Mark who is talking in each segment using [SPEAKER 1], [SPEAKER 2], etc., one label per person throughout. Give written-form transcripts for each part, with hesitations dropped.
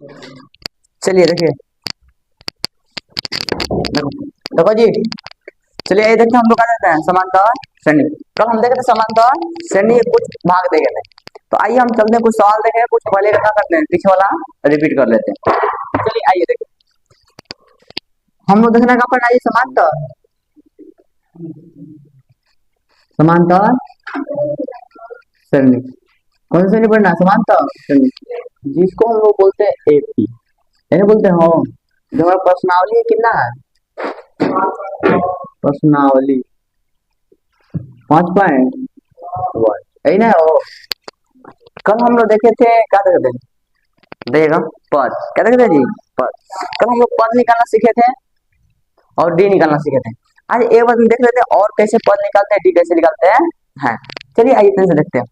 [SPEAKER 1] चलिए देखिए, देखो देखो जी, चलिए ये देखते हैं हम लोग क्या देते हैं समांतर श्रेणी। कल हम देखे थे समांतर श्रेणी के कुछ भाग देखे थे। तो आइए हम चलते हैं, कुछ सवाल देखे, कुछ पहले का क्या करते हैं पीछे वाला रिपीट कर लेते हैं। चलिए आइए देखिए, हम लोग देखने का पढ़ना है समांतर, समांतर श्रेणी। कौन सी श्रेणी पढ़ना है? समांतर श्रेणी, जिसको हम लोग बोलते हैं एपी, ऐसे बोलते हैं। हो जो हमारा प्रश्नावली कितना है, प्रश्नावली 5.1, यही ना हो। कल हम लोग देखे थे, क्या देखे थे, देखिएगा पद, क्या देखे थे जी, पद। कल हम लोग पद निकालना सीखे थे और डी निकालना सीखे थे। आज एक बार देख लेते हैं और कैसे पद निकालते हैं, डी कैसे निकालते हैं। हैं चलिए आइए इतने से देखते हैं।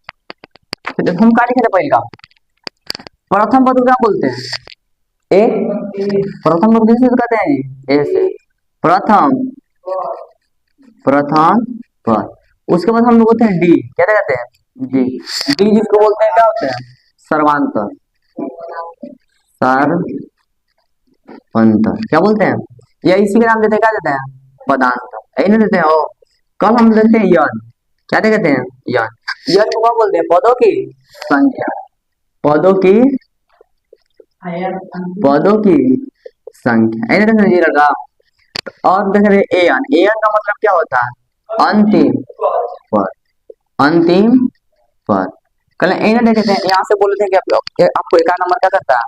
[SPEAKER 1] तो हम क्या लिखे थे पहले का, प्रथम पद को क्या बोलते हैं? ए, प्रथम पद किसे कहते हैं? ए से प्रथम, प्रथम पद। उसके बाद हम लोग होते हैं डी, क्या कहते हैं? डी, डी जिसको बोलते हैं क्या होते हैं? सर्वांतर, सर्वांतर क्या बोलते हैं? या इसी के नाम देते हैं, क्या देते हैं? पदांतर, यही नहीं देते हैं। ओ कल हम देते हैं यन, क्या कहते हैं? यन, यन को क्या बोलते हैं? पदों की संख्या, पदों की, पदों की संख्या, यही नहीं देते लड़का। और देख रहे एन, एन का मतलब क्या होता है? अंतिम पद, अंतिम पद। कल एन देखे थे, यहाँ से बोले थे कि आपको एक नंबर क्या करता है,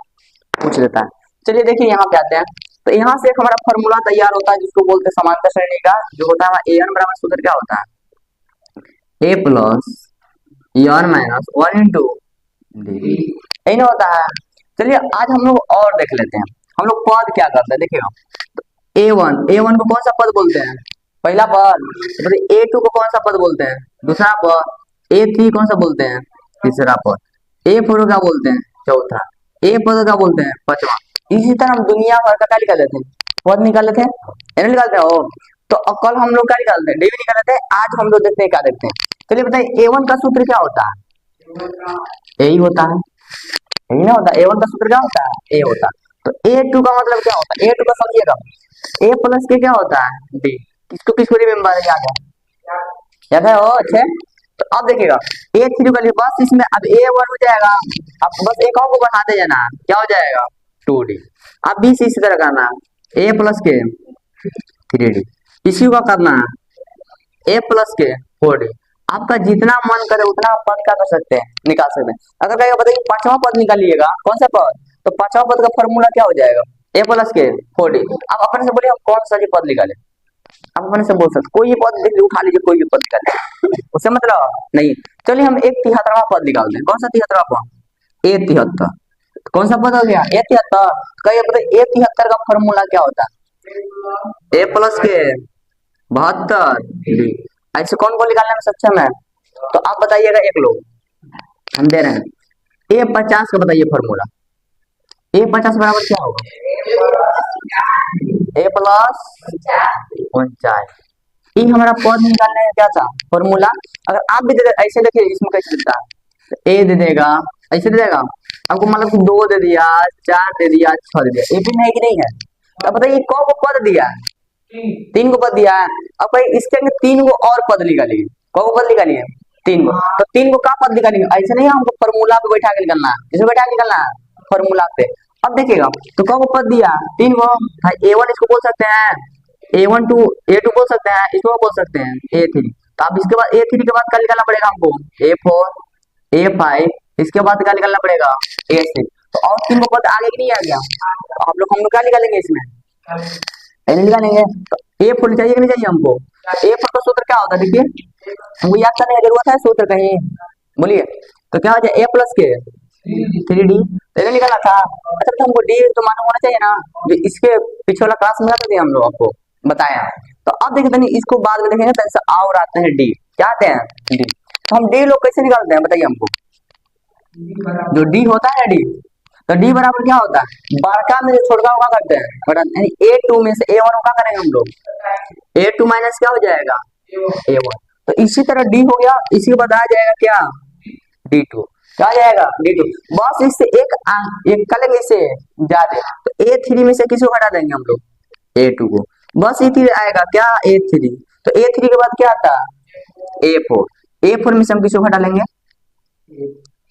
[SPEAKER 1] पूछ लेता है। चलिए देखिए यहाँ पे आते हैं। तो यहाँ से एक हमारा फॉर्मूला तैयार होता है जिसको बोलते हैं समांतर श्रेणी का, जो होता है एन बराबर सूत्र क्या होता है? A plus N minus 1 into D, यही ना होता है। चलिए आज हम लोग और देख लेते हैं, हम लोग पद क्या करते हैं देखिएगा। ए वन को कौन सा पद बोलते हैं? पहला पद। तो ए टू को कौन सा पद बोलते हैं? दूसरा पद। ए थ्री कौन सा बोलते हैं? तीसरा पद। ए फोर क्या बोलते हैं? चौथा। ए पद क्या बोलते हैं? पांचवा। इसी तरह हम दुनिया भर का क्या निकाल लेते हैं, पद निकाल लेते हैं, एन निकालते हैं। ओ तो अब कल हम लोग क्या निकालते हैं? डी भी निकाल लेते हैं। आज हम लोग देखते हैं क्या देखते हैं। चलिए बताइए, ए वन का सूत्र क्या होता है? यही होता है, यही ना होता है। ए वन का सूत्र क्या होता है? ए होता है। तो ए टू का मतलब क्या होता है? ए टू का समझिएगा, ए प्लस के क्या होता है? डी। किसको किसको रिमेम्बर है, याद है? याद है? ओ अच्छे। तो अब देखिएगा ए थ्री का लिए बस इसमें अब ए वन हो जाएगा, अब बस एक और को बढ़ाते जाना, क्या हो जाएगा? 2D। अब बी से इसी तरह करना, ए प्लस के 3D, इसी का करना ए प्लस के 4D। आपका जितना मन करे उतना पद क्या कर सकते हैं, निकाल सकते हैं। अगर कहेगा बताइए पांचवा पद निकालिएगा, कौन सा पद? तो पांचवा पद का फॉर्मूला क्या हो जाएगा? ए प्लस के 4D। आप अपने से बोलिए हम कौन सा पद निकाले, आप अपने से बोल सकते, कोई भी पद देख उठा लीजिए, कोई भी पद निकाले, उससे मतलब नहीं। चलिए हम एक 73वां पद निकालते हैं। कौन सा 73वां पद? ए 73। कौन सा पद हो गया? ए 73। कहिए बताइए ए 73 का फॉर्मूला क्या होता है? ए प्लस के 72। ऐसे कौन को निकालने में सक्षम है? तो आप बताइएगा एक लोग, हम दे रहे हैं। ए 50 का बताइए फॉर्मूला। ए 50 बराबर क्या होगा? ए प्लस 49। ये हमारा पद निकालने का क्या था फॉर्मूला। अगर आप भी दे दे, ऐसे देखिए इसमें कैसे देता है, ए दे देगा, ऐसे दे देगा आपको, मतलब कि 2 दे दिया, 4 दे दिया, 6 दे दिया, ये भी नहीं कि नहीं है। अब बताइए कौ को पद दिया है? 3 को पद दिया है। अब भाई इसके अंदर 3 को और पद निकालिए, कौ को पद निकालिए? 3 को। तो 3 को का पद निकालेंगे? ऐसे नहीं हमको फॉर्मूला पे बैठा के निकलना है, इसे बैठा के निकलना है फॉर्मूला पे। अब देखिएगा तो कौ को पद दिया? 3 को। भाई ए वन इसको बोल सकते हैं, A1 टू A2 बोल सकते हैं, इसको बोल सकते हैं A3। तो अब इसके बाद A3 के बाद क्या निकालना पड़ेगा हमको? A4 A5, इसके बाद क्या निकालना पड़ेगा? A6। तो और 3 को पद आगे नहीं आ गया। तो आप लोग हम लोग क्या निकालेंगे इसमें? नहीं निकालेंगे। तो A4 चाहिए कि नहीं चाहिए हमको? A4 का सूत्र क्या होता है देखिए, हमको याद करने की जरूरत है सूत्र कहीं, बोलिए। तो क्या हो जाए? A प्लस के 3D, तो निकाला था। अच्छा तो हमको डी तो मालूम होना चाहिए ना, जो इसके पीछे वाला क्लास में आते थे हम लोग आपको बताया। तो अब देखते हैं इसको बाद में देखेंगे, तो और आते हैं डी, क्या आते हैं? डी। तो हम डी लोग कैसे निकालते हैं बताइए हमको? जो डी होता है डी, तो डी बराबर क्या होता है? बड़का में जो छोटका होगा करते हैं बड़ा, यानी A2 में से A1 का करेंगे हम लोग, A2 माइनस क्या हो जाएगा? A1। तो इसी तरह डी हो गया, इसी के बाद आ जाएगा क्या? D2। क्या आ जाएगा D2। बस इससे एक कर लेंगे इससे ज्यादा, तो A3 में से किसको हटा देंगे हम लोग A2 को, बस इतनी आएगा क्या A3। तो A3 के बाद क्या आता है A4, A4 में से हम किसको हटा लेंगे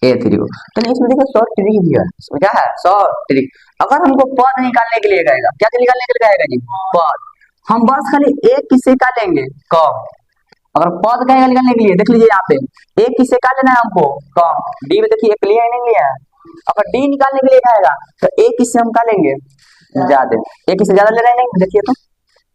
[SPEAKER 1] A3 को। तो इसमें देखिए शॉर्ट ट्रिक भी है, इसमें क्या है शॉर्ट ट्रिक। अगर हमको पद निकालने के लिए कहेगा, क्या निकालने के लिए कहेगा जी पद, हम बस खाली एक किससे का लेंगे कम। अगर पद कहेगा निकालने के लिए देख लीजिए यहाँ पे एक किससे का लेना है हमको कम, डी में देखिए एक लिया है नहीं लिया है। अगर डी निकालने के लिए कहेगा तो एक किससे हम का लेंगे ज्यादा, एक किससे ज्यादा ले रहे हैं नहीं, देखिए तो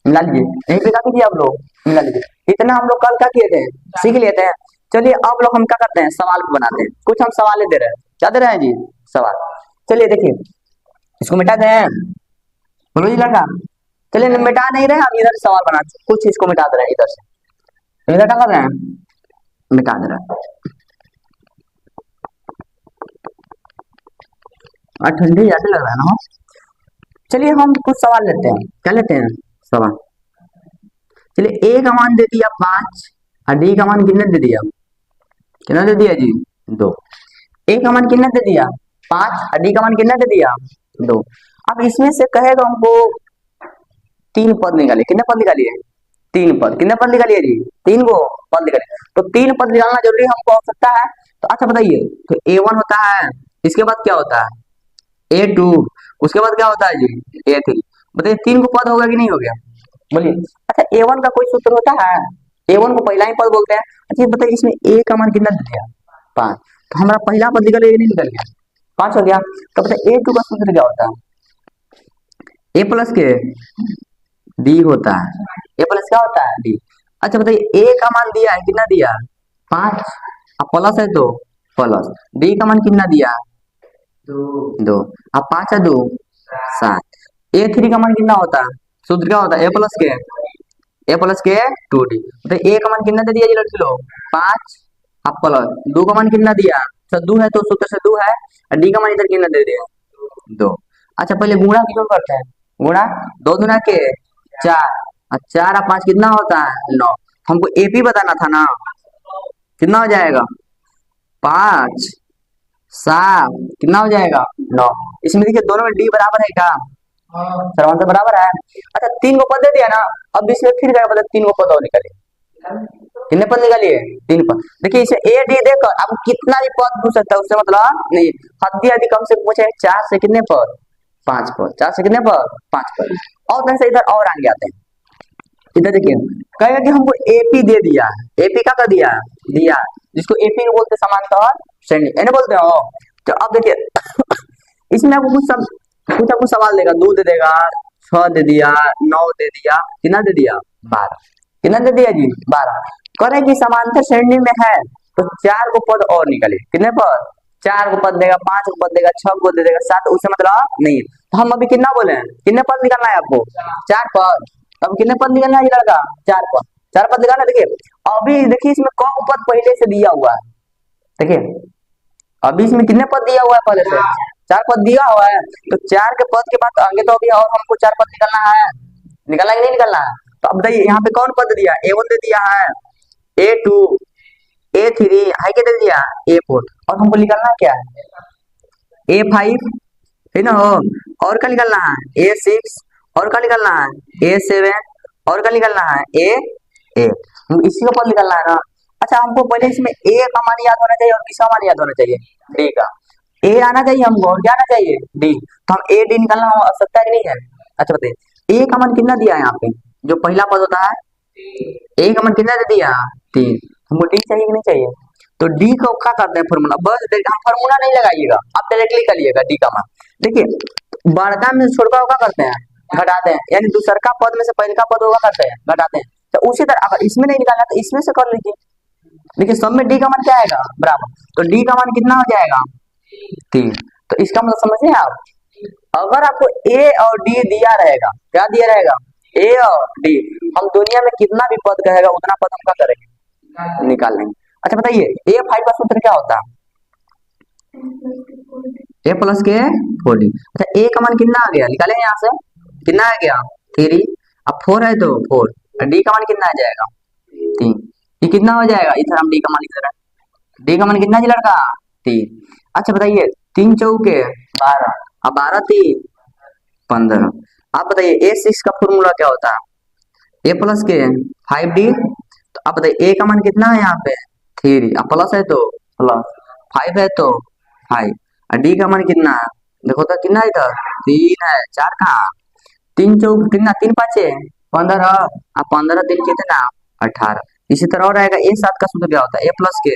[SPEAKER 1] मिला लीजिए यहीं पे क्या कीजिए आप लोग मिला लीजिए। इतना हम लोग कल क्या किए थे सीख लिए थे। चलिए अब लोग हम क्या करते हैं सवाल को बनाते हैं, कुछ हम सवाल दे रहे हैं, क्या दे रहे हैं जी सवाल। चलिए देखिए इसको मिटा दें, बोलो जी लड़का। चलिए मिटा नहीं रहे हम इधर सवाल बनाते, कुछ इसको मिटा दे रहे हैं इधर से, इधर क्या कर रहे हैं मिटा दे रहे हैं। ठंडी ज्यादा लग रहा है ना। चलिए हम कुछ सवाल लेते हैं, क्या लेते हैं सवाल। चलिए ए का मान दे दिया 5 और डी का मान कितना दे दिया, कितना दे दिया जी 2। ए का मान कितना दे दिया 5 और डी का मान कितना दे दिया 2। अब इसमें से कहेगा हमको 3 पद निकालिए, कितने पद निकालिए 3 पद, कितने पद निकालिए जी 3 को पद निकालिए। तो 3 पद निकालना जरूरी हमको आवश्यकता है। तो अच्छा बताइए तो A1 होता है, इसके बाद क्या होता है A2, उसके बाद क्या होता है जी A3। बताइए 3 को पद होगा कि नहीं हो गया बोलिए। अच्छा A1 का कोई सूत्र होता है, A1 को पहला ही पद बोलते हैं। अच्छा बताइए इसमें A का मान कितना दे दिया 5, तो हमारा पहला पद निकल गया नहीं निकल गया 5 हो गया। तो बताइए A2 का सूत्र क्या होता है A प्लस के D होता है, A प्लस क्या होता है D। अच्छा बताइए A का मान दिया है कितना दिया 5, अब प्लस है तो प्लस, D का मान कितना दिया 2, अब 5 है 2 7। A3 का मान कितना होता है, सूत्र क्या होता है A प्लस के 2D। तो A का मान कितना दे दिया जी लड़की लोग 5, अब प्लस 2 का मान कितना दिया, अच्छा 2 है तो सूत्र से 2 है, और D का मान इधर कितना दे दिया 2। अच्छा पहले गुणा क्यों करते हैं, गुणा 2 गुना के 4 और 4 और 5 कितना होता है 9। हमको AP बताना था ना, कितना हो जाएगा 5 7 कितना हो जाएगा 9। इसमें देखिए दोनों में D बराबर है क्या, सर्वांश बराबर है। अच्छा 3 को पद दे दिया ना, अब इसमें फिर क्या पता 3 को पद और निकालिए, कितने पद निकालिए 3 पद। देखिए इसे AD देखकर अब कितना भी पद पूछ सकता है, उससे मतलब नहीं, हद यदि कम से पूछे 4 से कितने पद 5 पद, 4 से कितने पद 5 पद। और कहीं से इधर और आगे आते हैं, इधर देखिए कहेगा कि हमको AP दे दिया है, AP का कर दिया दिया जिसको AP को बोलते समांतर श्रेणी एने बोलते हो। तो अब देखिए इसमें आपको कुछ आपको सवाल देगा, 2 दे देगा 6 दे दिया 9 दे दिया, कितना दे दिया 12, कितना दे दिया जी 12। करे कि समांतर श्रेणी में है तो 4 को पद और निकाले, कितने पद 4 को पद देगा 5 को पद देगा 6 को दे देगा 7, उससे मतलब नहीं। तो हम अभी कितना बोले कितने पद निकालना है आपको 4 पद। अब कितने पद निकालना है लड़का 4 पद, 4 पद निकालना। देखिए अभी देखिए इसमें कौन पद पहले से दिया हुआ है, देखिए अभी इसमें कितने पद दिया हुआ है पहले से 4 पद दिया हुआ है। तो 4 के पद के बाद आगे तो अभी और हमको 4 पद निकालना है, निकालना कि नहीं निकालना है। तो अब बताइए यहाँ पे कौन पद दिया A1 दे दिया है, A2 A3 है क्या दे दिया A4, और हमको निकालना क्या है A5 है ना हो, और क्या निकालना है A6, और क्या निकालना है A7, और क्या निकालना है A8, इसी का पद निकालना है ना। अच्छा हमको पहले इसमें A का मान याद होना चाहिए और किसका मान याद होना चाहिए D का, A आना चाहिए हमको और क्या आना चाहिए D। तो हम AD निकालना हो सकता है कि नहीं है। अच्छा बताइए A का मान कितना दिया है यहाँ पे, जो पहला पद होता है A का मान कितना दे दिया 3, हमको D चाहिए कि नहीं चाहिए। तो D को क्या करते हैं फॉर्मूला, बस हम फॉर्मूला नहीं लगाइएगा, आप डायरेक्टली कर लिएगा D का मान। देखिए बड़का में छोटका क्या करते हैं घटाते हैं, यानी दूसरा पद में से पहले का पद होगा करते हैं घटाते हैं। तो उसी तरह अगर इसमें नहीं निकालना तो इसमें से कर लीजिए। देखिए सब में D का मान क्या आएगा बराबर, तो D का मान कितना हो जाएगा 3। तो इसका मतलब समझे आप, अगर आपको A और D दिया रहेगा, क्या दिया रहेगा A और D, हम दुनिया में कितना भी पद कहेगा उतना पद हम क्या करेंगे निकाल लेंगे। अच्छा बताइए A5 का सूत्र क्या होता है A प्लस के 4D। अच्छा A का मान कितना आ गया निकालेंगे यहाँ से, कितना आ गया 3, अब 4 है तो 4, और D का मान कितना आ जाएगा 3, ये कितना हो जाएगा इधर हम D का मान लिख रहे हैं, D का मान कितना जी लड़का 3। अच्छा बताइए, 3 चौके 12, अब 12 3 15। आप बताइए A6 का फॉर्मूला क्या होता है? A+K 5D। तो आप बताइए A का मान कितना है यहाँ पे? 3। अब प्लस है तो प्लस, 5 है तो 5, और D का मान कितना है? देखो तो कितना है इधर? 3 है, 4 कहाँ? 3 चौक कितना? 3 5 15, अब 15 3 कितना? 18। इसी तरह और आएगा A7 का सूत्र क्या होता है? A+K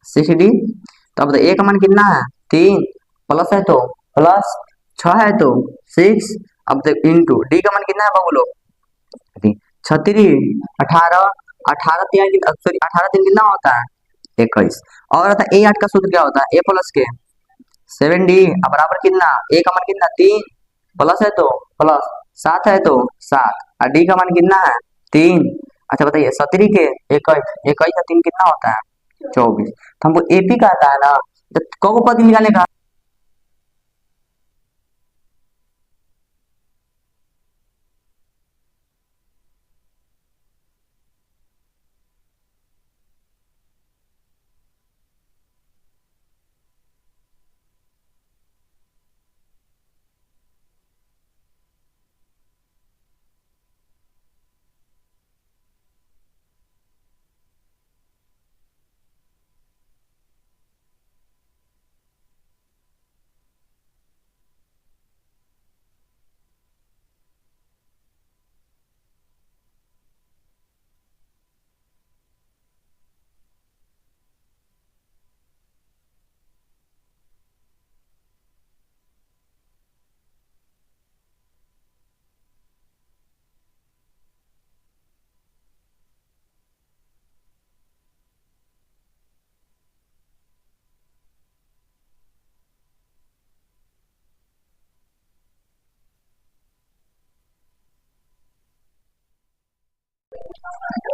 [SPEAKER 1] 6D। तो अब A का मान कितना है? 3, प्लस है तो प्लस, 6 है तो 6, अब देख इंटू D का मान कितना है बाबू लोग? 36, 18, 18 सॉरी 18 3 कितना होता है? 21। और आता है A8 का सूत्र क्या होता है? A+K 7D। अब बराबर कितना? A का मान कितना? 3, प्लस है तो प्लस, 7 है तो 7, और D का मान कितना है? 3। अच्छा बताइए 17 के 21, 21 का 3 कितना होता है? 24। तो हमको AP का आता है ना, तो कौन पद निकालने का?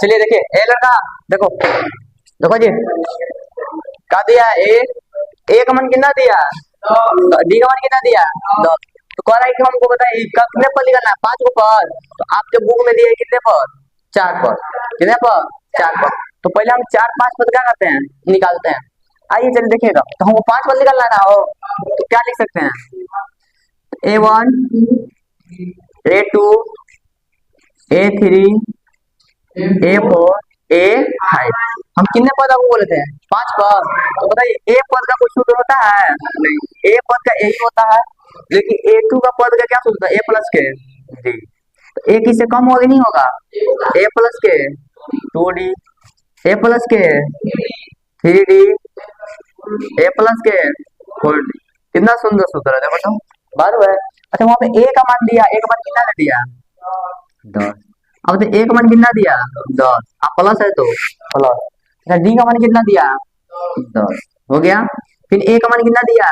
[SPEAKER 1] चलिए देखिए, ए लड़का, देखो देखो जी, क्या दिया? ए का मान कितना दिया? डी का मान कितना दिया? 10। तो कह रहा है कि हमको बताइए कितने पद निकालना है? 5 को पद। तो आपके बुक में दिए कितने पद? 4 पद। कितने पद? 4 पद। तो पहले हम 4 5 पद क्या करते हैं? निकालते हैं। आइए चलिए देखिएगा, तो हमको 5 पद निकालना है ना हो, तो क्या लिख सकते हैं? A1, A2, A3, A4, A5। हम कितने पद आपको बोले थे? 5 पद। तो बताइए ए पद का कोई सूत्र होता है? नहीं, ए पद का यही होता है। लेकिन A2 का पद का क्या सूत्र है? A+K D। तो ए किससे कम होगा नहीं होगा? A+K 2D, A+K 3D, A+K 4D। कितना सुंदर सूत्र है, देखो तो बात है। अच्छा वहां पे ए का मान दिया, ए का मान कितना दे दिया? 10। अब तो एक मान कितना दिया? 10। अब प्लस है तो प्लस। अच्छा डी का मान कितना दिया? 10 हो गया। फिर ए का मान कितना दिया?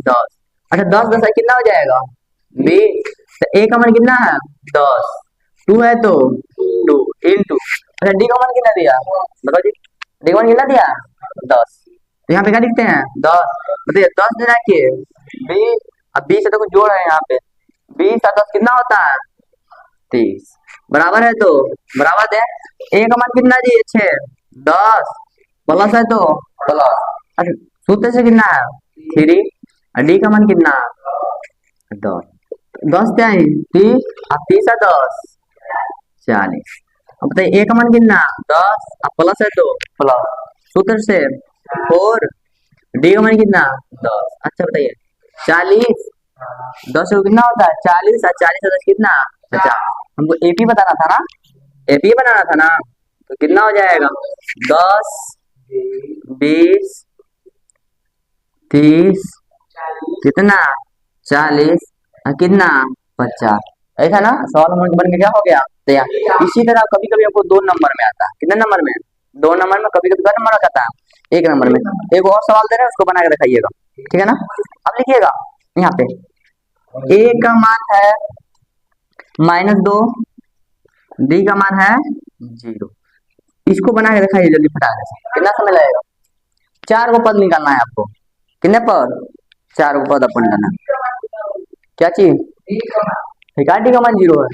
[SPEAKER 1] 10। अच्छा 10 10 कितना हो जाएगा? 20। तो ए का मान कितना है? 10। 2 है तो 2 इंटू, अच्छा डी का मान कितना दिया? बताओ जी, डी का मान कितना दिया? 10। तो यहाँ पे क्या लिखते हैं? 10। बताइए 10 देना के 20, अब 20 से तो कुछ जोड़ है यहाँ पे, 20 और 10 कितना होता है? 30। बराबर है तो बराबर दे। ए का मान कितना जी? 6। 10 प्लस है तो प्लस, अच्छा सूत्र से कितना है? 3। और डी का मान कितना? 10। 10 क्या है? 30, अब 30 है 10 40। अब बताइए ए का मान कितना? 10, अब प्लस है तो प्लस, सूत्र से 4। डी का मान कितना? 10। अच्छा बताइए 40, 10 को कितना होता है? 40, और 40 से 10 कितना? 50। हमको एपी बताना था ना, एपी बनाना था ना, तो कितना हो जाएगा? 10, 20, 30, कितना? 40, और कितना? 50। ऐसा ना सवाल बन के क्या हो गया तैयार। इसी तरह कभी कभी आपको 2 नंबर में आता है। कितने नंबर में? 2 नंबर में, कभी कभी 2 नंबर का आता है, 1 नंबर में। एक और सवाल दे रहे हैं, उसको बना के दिखाइएगा, ठीक है ना? अब लिखिएगा यहाँ पे, ए का मान है -2, डी का मान है 0। इसको बना के दिखाइए जल्दी फटाक से, कितना समय लगेगा? 4 को पद निकालना है आपको। कितने पद? 4 को पद आपको निकालना है। क्या चीज? डी का मान 0 है।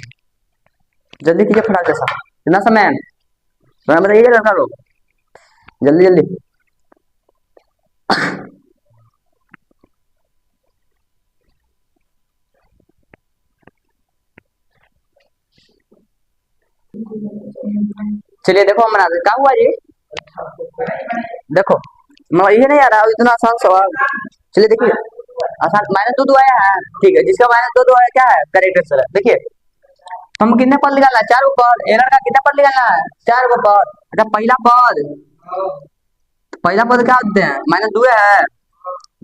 [SPEAKER 1] जल्दी कीजिए फटाक से, कितना समय है? समय बताइए लड़का लोग, जल्दी जल्दी। चलिए देखो हम बनाते क्या हुआ जी। देखो ये नहीं आ रहा इतना आसान सवाल। चलिए देखिए आसान -2 आया है। ठीक है जिसका -2 आया क्या है करेक्ट आंसर है। देखिए हम कितने पद निकालना है 4 पद। एरर का कितना पद निकालना है 4 पद। अच्छा पहला पद क्या होते हैं -2 है।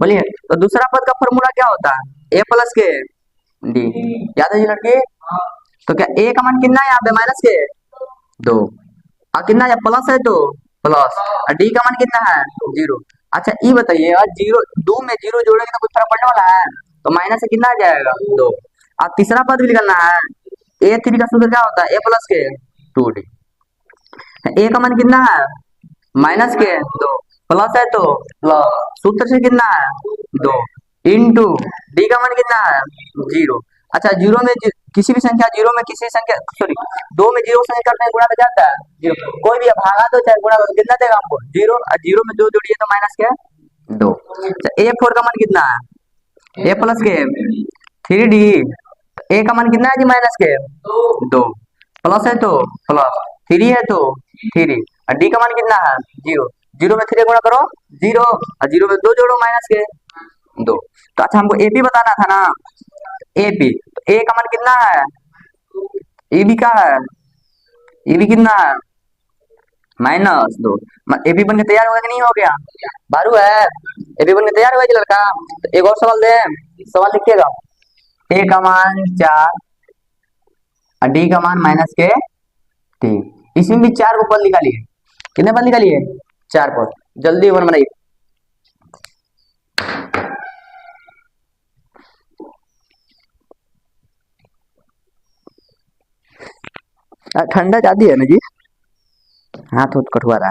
[SPEAKER 1] बोलिए तो दूसरा पद का फॉर्मूला क्या होता है a प्लस के डी। याद है जी लड़के। तो क्या a का मान कितना है यहाँ पे -2 और कितना है प्लस है तो प्लस और डी का मान कितना है 0। अच्छा ये बताइए और 2 में 0 जोड़ेंगे तो कुछ फर्क पड़ने वाला है। तो माइनस से कितना आ जाएगा 2। और तीसरा पद भी निकालना है a3 का सूत्र क्या होता है a प्लस के 2d। a का मान कितना है -2 प्लस है तो प्लस सूत्र से कितना है 2 इंटू डी का मान कितना है 0। अच्छा जीरो में किसी भी संख्या जीरो में किसी संख्या सॉरी 2 में 0 संख्या करते हैं गुणा तो जाता है 0। कोई भी भागा दो चाहे गुणा दो कितना देगा हमको 0 और 0 में 2 जोड़िए तो माइनस क्या 2। अच्छा a4 का मान कितना है a प्लस के 3d। a का मान कितना है जी माइनस के 2 प्लस है तो प्लस 3 है तो 3 और डी का मान कितना है 0। 0 में 3 गुणा करो 0 और 0 में 2 जोड़ो माइनस के 2। तो अच्छा हमको एपी बताना था ना एपी। तो ए का मान कितना है एबी का है एबी कितना है -2। एबी बन के तैयार हो गया कि नहीं हो गया बारू है। एबी बन के तैयार हो गया जी लड़का। तो एक और सवाल दे सवाल लिखिएगा ए का मान 4 और डी का मान -3। इसमें भी 4 को पद निकालिए। कितने पद निकालिए 4 पद। जल्दी वन बनाइए। ठंडा ज्यादा है ना जी हाथ होत कटवा रहा।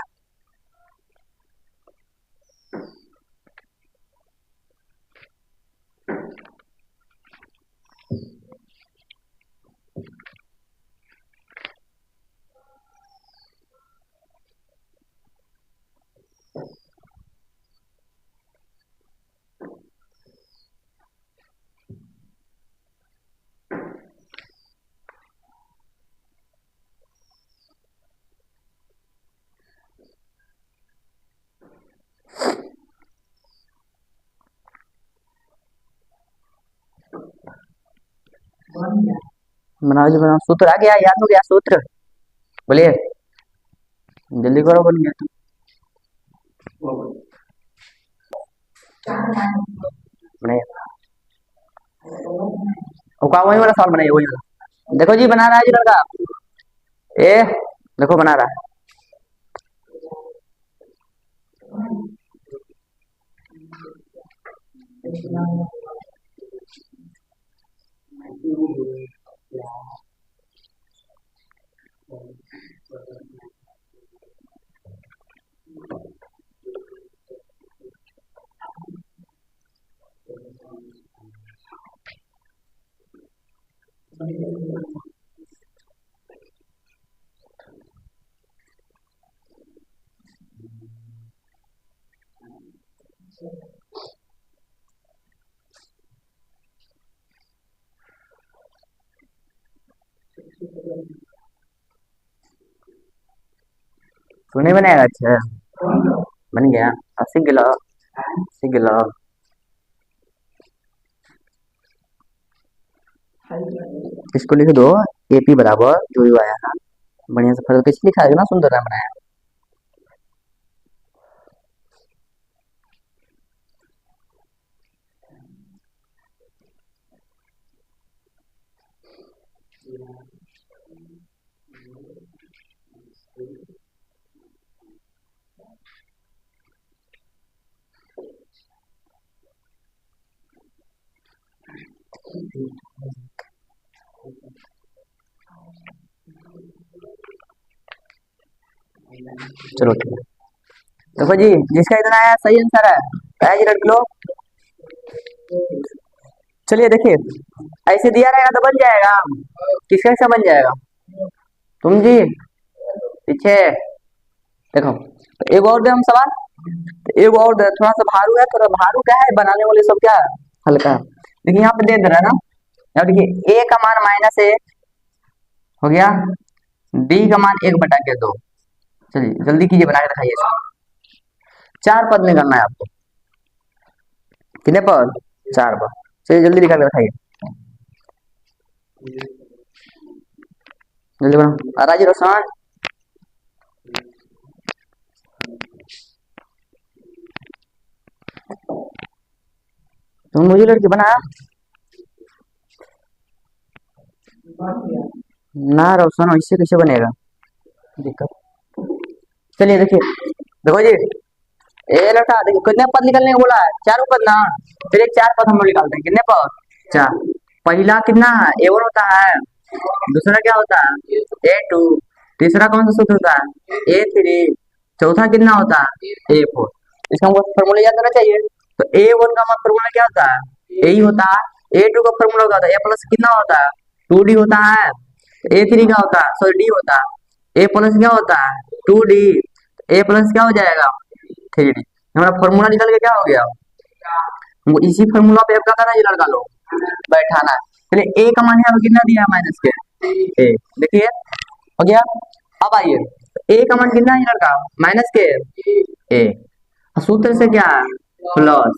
[SPEAKER 1] बनाओ जी बनाओ। सूत्र आ गया याद हो गया सूत्र बोलिए जल्दी करो बन गया तो बनाइए। वही वाला सवाल बनाइए वही वाला। देखो जी बना रहा है जी लड़का ए देखो बना रहा है। सुने बनाएगा अच्छा बन गया। सीख गिला इसको लिख दो एपी बराबर जो भी आया है बढ़िया से फर्क कैसे लिखा है ना सुंदर नाम बनाया। चलो ठीक है देखो जी जिसका इतना आया सही आंसर है जी लड़के लोग। चलिए देखिए ऐसे दिया रहेगा तो बन जाएगा किसका हिस्सा बन जाएगा तुम जी पीछे देखो। एक और दे हम सवाल एक और दे थोड़ा सा भारू है थोड़ा भारू क्या है बनाने वाले सब क्या है हल्का। देखिए यहाँ पे दे रहा है ना यहाँ देखिए ए का मान -1 हो गया डी का मान 1/2। चलिए जल्दी कीजिए, बना के दिखाइए इसको। 4 पद में करना है आपको। कितने पद? 4 पद। चलिए जल्दी दिखा के दिखाइए, जल्दी बना। राजी रोशन, तुम मुझे लड़की बना ना रोशन, इससे कैसे बनेगा दिक्कत। चलिए देखिए, देखो जी, ए लड़का देखो कितने पद निकलने को बोला है? 4 पद ना। चलिए 4 पद हम लोग निकालते हैं। कितने पद? 4। पहला कितना है? A1 होता है। दूसरा क्या होता है? A2। तीसरा कौन सा सूत्र होता है? A3। चौथा कितना होता है? A4। इसका हमको फॉर्मूला याद करना चाहिए। तो A1 का फॉर्मूला क्या होता है? A ही होता है। A2 का फॉर्मूला क्या होता है? A प्लस कितना होता है? 2D होता है। A3 का होता है, सॉरी D होता है। A प्लस क्या होता है? 2D। A प्लस क्या हो जाएगा? 3D। हमारा फॉर्मूला निकल के क्या हो गया? हमको इसी फॉर्मूला पे क्या करना है ये लड़का लोग? बैठाना है। चलिए ए का मान यहाँ पे कितना दिया है? माइनस के ए। देखिए हो गया। अब आइए, ए का मान कितना है ये लड़का? माइनस के ए। सूत्र से क्या है? प्लस।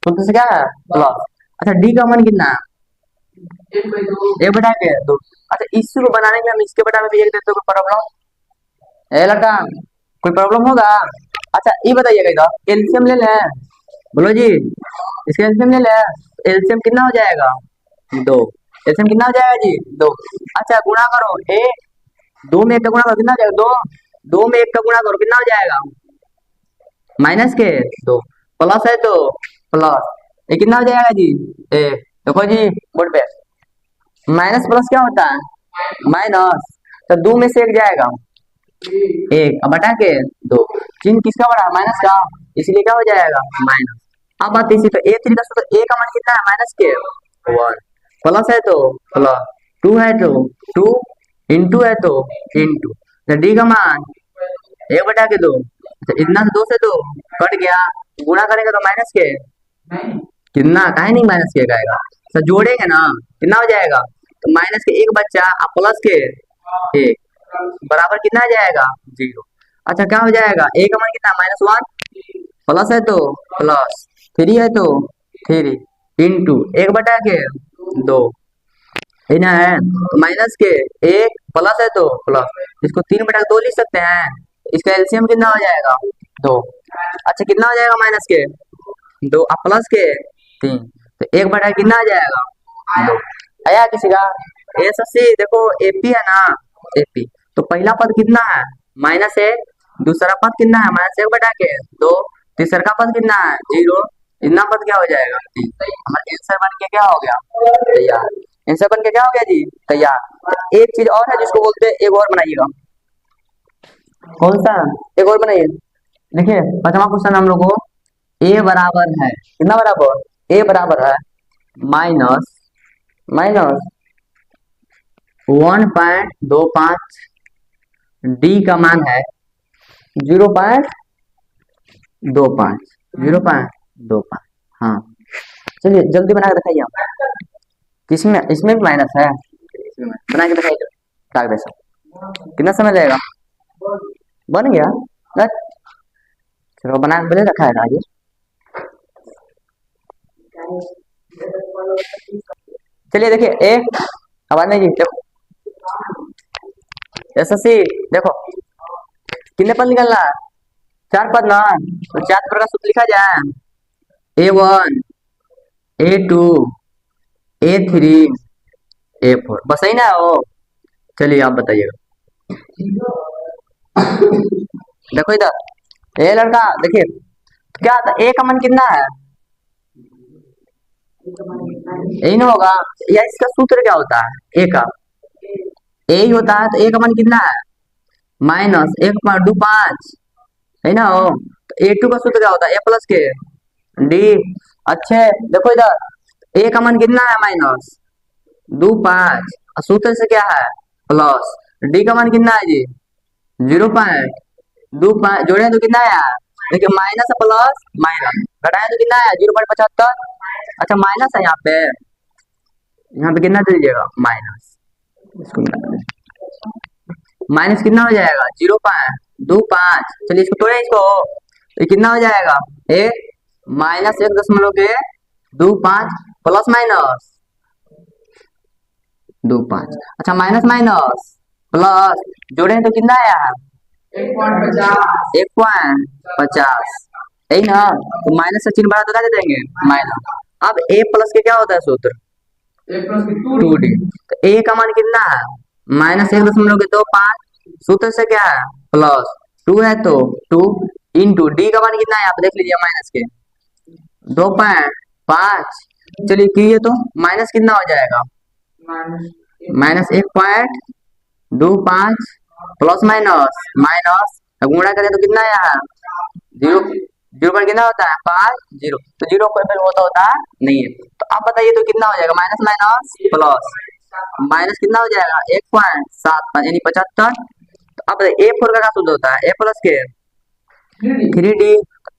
[SPEAKER 1] सूत्र से क्या है? प्लस। अच्छा डी का मान कितना है? 1/2। अच्छा इसको बनाने के लिए हम इसके बटा में भी एक देते, कोई प्रॉब्लम? ए लड़का कोई प्रॉब्लम होगा? अच्छा ये बताइएगा, इधर एलसीएम ले लें। बोलो जी, इसका एलसीएम ले लें। एलसीएम कितना हो जाएगा? 2। एलसीएम कितना हो जाएगा जी? 2। अच्छा गुणा करो, ए 2 में 1 का गुणा करो, कितना हो जाएगा? 2। 2 में 1 का गुणा करो, कितना हो जाएगा? माइनस के 2। प्लस है तो प्लस, ये कितना हो जाएगा जी? ए। देखो जी बोर्ड पे, माइनस प्लस क्या होता है? माइनस। तो 2 में से 1 जाएगा, 1 अब बटा के 2। चिन्ह किसका बड़ा? माइनस का, इसलिए क्या हो जाएगा? माइनस। अब बात इसी तो A3 का सूत्र, ए का मान कितना है? माइनस के 1। प्लस है तो प्लस, 2 है तो 2, इंटू है तो इंटू। डी का मान 1/2। अच्छा इतना से 2 से 2 कट गया, गुणा करेंगे तो माइनस के कितना, काहे नहीं माइनस के आएगा? सर जोड़ेंगे ना, कितना हो जाएगा? तो माइनस के 1 बच्चा और प्लस के 1 बराबर कितना आ जाएगा? 0। अच्छा क्या हो जाएगा? ए का मान कितना? -1। प्लस है तो प्लस, 3 है तो 3 इंटू 1/2 है ना है, तो माइनस के 1 प्लस है तो प्लस, इसको 3/2 लिख सकते हैं। इसका एलसीएम कितना हो जाएगा? 2। अच्छा कितना हो जाएगा? माइनस के 2 और प्लस के 3, तो 1/2 कितना आ जाएगा? 2। आया किसी का? एसएससी देखो एपी है ना, एपी। तो पहला पद कितना है? माइनस 1। दूसरा पद कितना है? -1/2। तीसरा पद कितना है? 0। इतना पद क्या हो जाएगा? 3। हमारा आंसर बन के क्या हो गया? तैयार। आंसर बन के क्या हो गया जी? तैयार। तो एक चीज और है जिसको बोलते हैं, एक और बनाइएगा। कौन सा? एक और बनाइए। देखिए 5वां क्वेश्चन हम लोग को, ए बराबर है कितना? बराबर ए बराबर है माइनस 1.25। डी का मान है 0.25। हाँ चलिए जल्दी बना के दिखाइए आप। किसमें? इसमें भी माइनस है, बना के दिखाइए कागज से। कितना समय लगेगा? बन गया? चलो बना के पहले रखा है राजेश। चलिए देखिए ए, आवाज नहीं जी, देखो एसएससी देखो कितने पद निकलना है? 4 पद ना। तो 4 पद का सूत्र लिखा जाए, A1 A2 A3 A4, बस सही ना हो? चलिए आप बताइएगा। देखो इधर ए लड़का देखिए क्या था? ए का मान कितना है? यही ना होगा, या इसका सूत्र क्या होता है? ए का ए ही होता है, तो ए का मान कितना है? -1.25 है ना हो। तो A2 का सूत्र क्या होता है? ए प्लस के डी। अच्छे देखो इधर ए का मान कितना है? -2.5 और सूत्र से क्या है? प्लस। डी का मान कितना है जी? 0.25 जोड़े तो कितना आया? देखिए माइनस प्लस माइनस घटाए तो कितना आया? 0.75। अच्छा माइनस है यहाँ पे कितना दे दीजिएगा? माइनस। इसको मिला दीजिए। माइनस कितना हो जाएगा 0.25। चलिए इसको तोड़े इसको, तो कितना हो जाएगा ए माइनस 1.25 प्लस माइनस 25। अच्छा माइनस माइनस प्लस जोड़े तो कितना आया 1.50 यही ना। तो माइनस से चिन्ह बढ़ा दे देंगे माइनस। अब ए प्लस के क्या होता है सूत्र 2d। तो ए का मान कितना है -1.25। सूत्र से क्या है प्लस 2 है तो 2 इंटू डी का मान कितना है आप देख लीजिए माइनस के 2.5। चलिए कीजिए तो माइनस कितना हो जाएगा -1.25 प्लस माइनस माइनस गुणा करें तो कितना आया 0। 0 पर कितना होता है 5 0। तो 0 कोई भी होता नहीं है। तो आप बताइए तो कितना हो जाएगा माइनस माइनस प्लस माइनस कितना हो जाएगा 1.75 यानी 75। तो अब ए फोर का सूत्र होता है ए प्लस के 3d।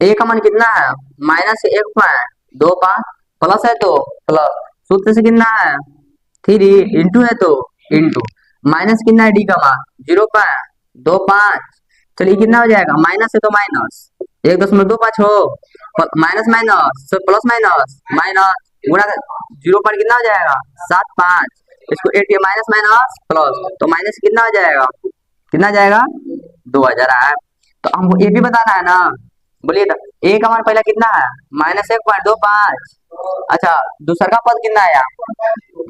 [SPEAKER 1] ए का मान कितना है -1.25 प्लस है तो प्लस सूत्र से कितना है 3 इंटू है तो इंटू माइनस कितना है डी का मान 0.25। चलिए कितना हो जाएगा माइनस है तो माइनस 1.25 हो minus minus plus minus minus गुणा 0 पर कितना हो जाएगा 7.5। इसको 8 माइनस माइनस प्लस तो माइनस कितना हो जाएगा कितना जाएगा 2000 है। तो हमको ये भी बताना है ना। बोलिए तो ए का मान पहला कितना है -1.25। अच्छा दूसरा का पद कितना आया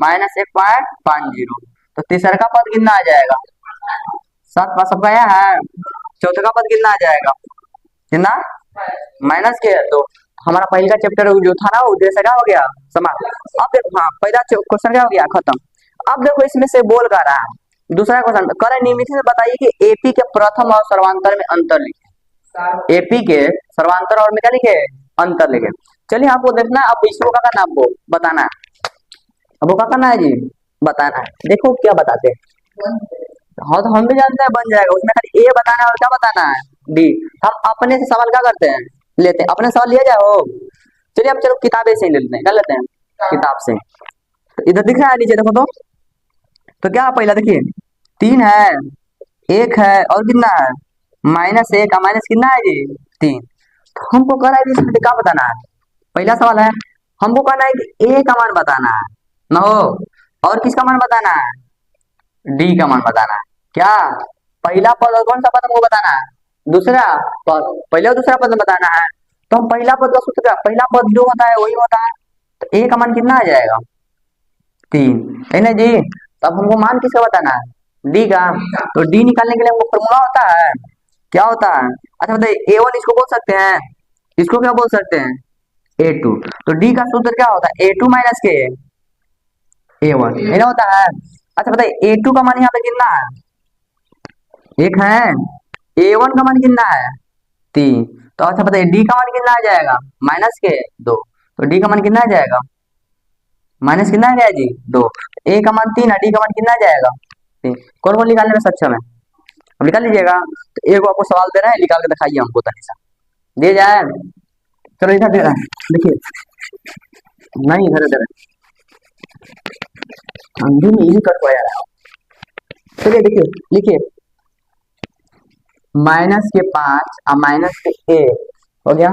[SPEAKER 1] -1.50। तो तीसरा का पद कितना आ जाएगा 7 सबका आया है। चौथा का पद कितना आ जाएगा कितना माइनस के। तो हमारा पहला चैप्टर जो था ना उद्देश्य क्या हो गया समाप्त। अब देखो हाँ पहला क्वेश्चन क्या हो गया खत्म। अब देखो इसमें से बोल कर रहा है दूसरा क्वेश्चन कर नियमित से बताइए कि एपी के प्रथम और सर्वांतर में अंतर लिखे। एपी के सर्वांतर और में क्या लिखे अंतर लिखे। चलिए आपको देखना है अब इसको क्या करना है आपको बताना है। अब वो क्या करना है जी बताना है। देखो क्या बताते हैं। हाँ तो हम भी जानते हैं बन जाएगा उसमें खाली ए बताना है और क्या बताना है डी। हम अपने से सवाल क्या करते हैं लेते हैं अपने सवाल लिया जाए हो। चलिए हम चलो किताबें से ही ले लेते हैं कर लेते हैं किताब से। तो इधर दिख रहा है नीचे देखो तो क्या पहला देखिए 3 है 1 है और कितना है -1 का माइनस कितना है जी 3। तो हमको कह रहा है इसमें क्या बताना है। पहला सवाल है हमको कहना है कि ए का मान बताना है ना हो और किसका मान बताना है डी का मान बताना है। क्या पहला पद और कौन सा पद हमको बताना है दूसरा पद पहले और दूसरा पद बताना है। तो हम पहला पद का सूत्र क्या पहला पद जो होता है वही होता है। तो ए का मान कितना आ जाएगा 3 है ना जी। तब हमको मान किसका बताना है डी का। तो डी निकालने के लिए हमको फॉर्मूला होता है क्या होता है। अच्छा बताइए A1 इसको बोल सकते हैं इसको क्या बोल सकते हैं A2। तो डी का सूत्र क्या होता है A2 माइनस के A1 है ना होता है। अच्छा बताइए A2 का मान यहाँ पे कितना है 1 है A1 का मान कितना है 3। तो अच्छा बताइए डी का मान कितना आ जाएगा माइनस के 2। तो डी का मान कितना आ जाएगा माइनस कितना आ गया जी 2। ए का मान 3 है डी का मान कितना आ जाएगा 3। कौन कौन निकालने में सक्षम है अब निकाल लीजिएगा। तो एक आपको सवाल दे रहा है निकाल के दिखाइए हमको तनी सा दे जाए। चलो इधर दे रहा है देखिए नहीं इधर इधर अंधी में यही कर पाया। चलिए देखिए लिखिए -5 और माइनस के 1 हो गया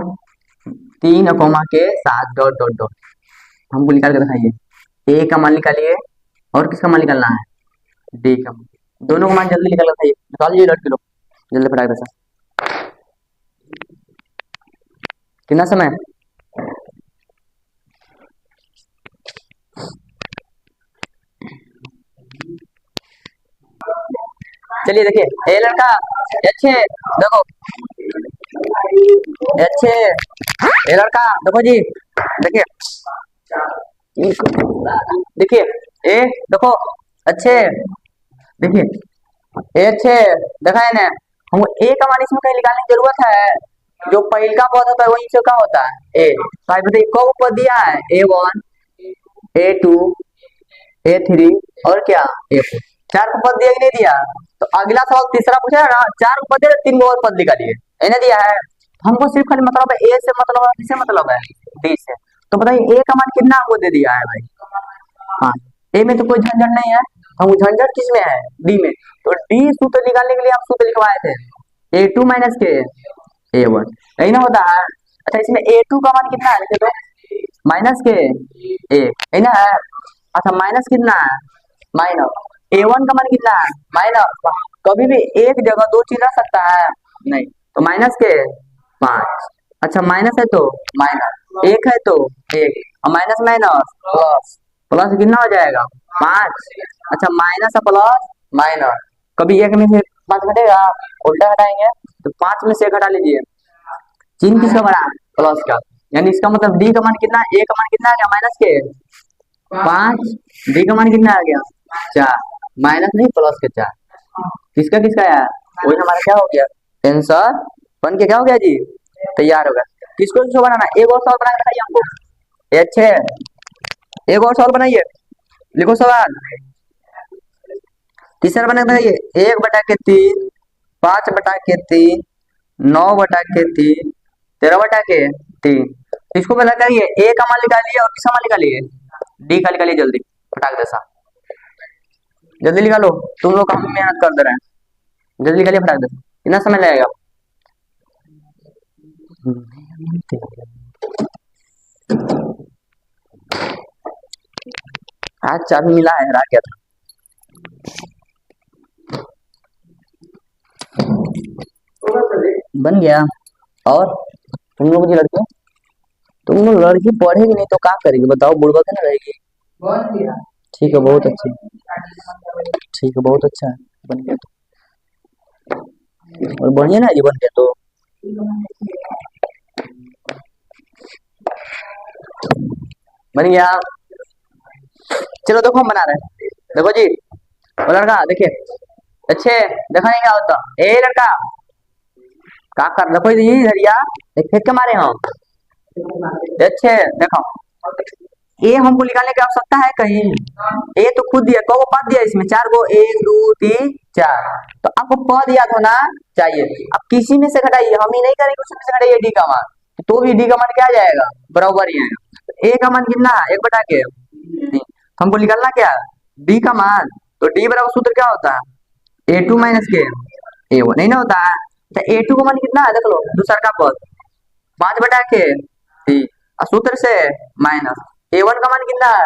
[SPEAKER 1] 3 कोमा के 7 डॉट डॉट डॉट। हमको निकाल के दिखाइए ए का मान निकालिए और किसका मान निकालना है डी का। दोनों का मान जल्दी निकाल के निकाल लीजिए लड़के लोग जल्दी फटाक से। कितना समय चलिए देखिए ए लड़का अच्छे देखो अच्छे ए लड़का देखो जी देखिए देखिए ए देखो अच्छे देखिए ए अच्छे देखा है ना हमको ए का मान इसमें कहीं निकालने की जरूरत है। जो पहला पद होता है वही से क्या होता है ए। तो आप बताइए कौ पद दिया है A1 A2 A3 और क्या A4 4 को पद दिया कि नहीं दिया। तो अगला सवाल तीसरा पूछा है ना 4 को पद दिया 3 और पद निकालिए है ना दिया है। हमको सिर्फ खाली मतलब है ए से मतलब है किससे मतलब है डी से। तो बताइए ए का मान कितना हमको दे दिया है भाई। हाँ ए में तो कोई झंझट नहीं है हम झंझट किस में है, डी में। तो डी सूत्र निकालने के लिए हम सूत्र लिखवाए थे A2 माइनस के A1, यही ना होता है। अच्छा इसमें A2 का मान कितना है लिखे तो माइनस के ए, यही ना है। अच्छा माइनस कितना है, माइनस A1 का मान कितना है माइनस, कभी भी एक जगह दो चीज रह सकता है नहीं, तो माइनस के 5। अच्छा माइनस है तो माइनस, एक है तो एक, और माइनस माइनस प्लस, प्लस कितना हो जाएगा 5। अच्छा माइनस प्लस माइनस, कभी एक में से 5 घटेगा, उल्टा घटाएंगे तो 5 में से घटा लीजिए, चिन्ह किसका बना प्लस का, यानी इसका मतलब डी का मान कितना, ए का मान कितना आ गया माइनस के 5, डी का मान कितना आ गया 4, माइनस नहीं प्लस के 4, किसका किसका है, वही हमारा क्या हो गया आंसर बन के क्या हो गया जी, तैयार हो गया। किसको किसको बनाना, एक और सवाल बना के बताइए हमको, ये अच्छे, एक और सवाल बनाइए, लिखो सवाल तीसरा बना के बताइए, 1/3, 5/3, 9/3, 13/3। इसको पता करिए, ए का मान निकालिए और किसका मान निकालिए, डी का निकालिए, जल्दी फटाक दे सा, जल्दी निकालो, तुम लोग काफी मेहनत कर दे रहे हैं, जल्दी निकालिए फटाक दे, कितना समय लगेगा। आज चाबी मिला है, हरा गया था। बन गया। और तुम लोग जी लड़के, तुम लोग लड़की पढ़ेगी नहीं तो क्या करेगी बताओ, बुढ़वा के ना रहेगी। ठीक है बहुत अच्छी, ठीक है बहुत अच्छा है, बन गया तो और बढ़िया ना, ये बन गया तो बन गया। चलो देखो हम बना रहे हैं, देखो जी वो लड़का देखिए, अच्छे देखा नहीं क्या होता, ए लड़का क्या कर, देखो जी धरिया फेंक के मारे हम, अच्छे देखो ए हमको निकालने की आवश्यकता है कहीं, ए तो खुद दिया, कौ पद दिया इसमें 4 गो, 1 2 3 4, तो आपको पद याद होना चाहिए। अब किसी में से घटाइए, हम ही नहीं करेंगे, उसमें से घटाइए डी का मान, तो भी डी का मान क्या आ जाएगा बराबर ही है। ए का मान कितना 1/3, हमको निकालना क्या डी का मान, तो डी बराबर सूत्र क्या होता है A2 माइनस के A1, नहीं ना होता है। तो A2 का मान कितना है देख लो, दूसरा का पद 5/3, सूत्र से माइनस A1 का मान कितना है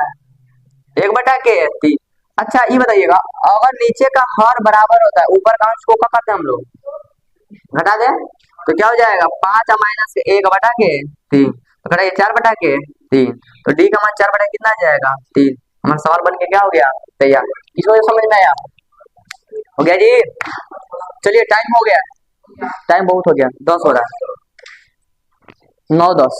[SPEAKER 1] 1/3। अच्छा ये बताइएगा, अगर नीचे का हर बराबर होता है, ऊपर का अंश को क्या करते हैं हम लोग घटा दें, तो क्या हो जाएगा 5 माइनस 1/3, तो घटाइए 4/3, तो डी का मान 4 कितना आ जाएगा 3। हमारा सवाल बन के क्या हो गया तैयार। इसको समझ में आया, हो गया जी। चलिए टाइम हो गया, टाइम बहुत हो गया, 10 हो रहा है, 9 10।